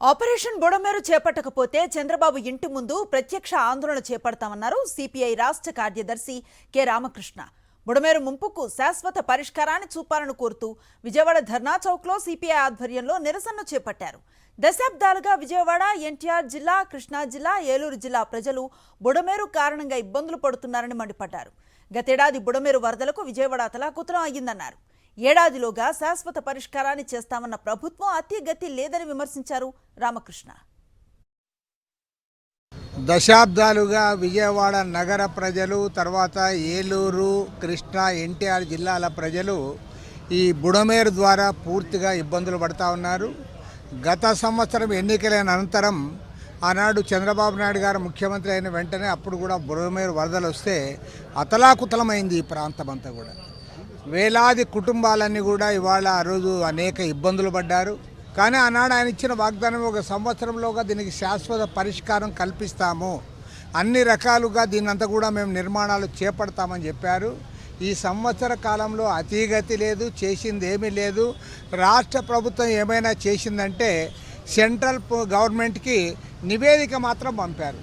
Operation Budameru చేపట్టకపోతే Chandrababu ఇంటి ముందు ప్రత్యక్ష ఆందోళన చేపడతామన్నారు సిపిఐ రాష్ట్ర కార్యదర్శి కె రామకృష్ణ. బుడమేరు ముంపుకు శాశ్వత పరిష్కారాన్ని చూపాలని కోరుతూ విజయవాడ ధర్నా చౌక్లో సిపిఐ ఆధ్వర్యంలో నిరసన చేపట్టారు. దశాబ్దాలుగా విజయవాడ, ఎన్టీఆర్ జిల్లా, కృష్ణా జిల్లా, ఏలూరు జిల్లా ప్రజలు బుడమేరు కారణంగా ఇబ్బందులు పడుతున్నారని మండిపడ్డారు. గతేడాది బుడమేరు వరదలకు విజయవాడ అతలాకుతలం అయ్యిందన్నారు. ఏడాదిలోగా శాశ్వత పరిష్కారాన్ని చేస్తామన్న ప్రభుత్వం అతిగతి లేదని విమర్శించారు రామకృష్ణ. దశాబ్దాలుగా విజయవాడ నగర ప్రజలు, తర్వాత ఏలూరు, కృష్ణా, ఎన్టీఆర్ జిల్లాల ప్రజలు ఈ బుడమేరు ద్వారా పూర్తిగా ఇబ్బందులు పడుతూ ఉన్నారు. గత సంవత్సరం ఎన్నికలైన అనంతరం ఆనాడు చంద్రబాబు నాయుడు గారు ముఖ్యమంత్రి అయిన వెంటనే అప్పుడు కూడా బుడమేరు వరదలు వస్తే అతలాకుతలమైంది ఈ ప్రాంతం అంతా కూడా. వేలాది కుటుంబాలన్నీ కూడా ఇవాళ ఆ రోజు అనేక ఇబ్బందులు పడ్డారు. కానీ ఆనాడు ఆయన ఇచ్చిన వాగ్దానం, ఒక సంవత్సరంలోగా దీనికి శాశ్వత పరిష్కారం కల్పిస్తాము, అన్ని రకాలుగా దీన్నంతా కూడా మేము నిర్మాణాలు చేపడతామని చెప్పారు. ఈ సంవత్సర కాలంలో అతిగతి లేదు, చేసింది ఏమీ లేదు. రాష్ట్ర ప్రభుత్వం ఏమైనా చేసిందంటే సెంట్రల్ గవర్నమెంట్కి నివేదిక మాత్రం పంపారు.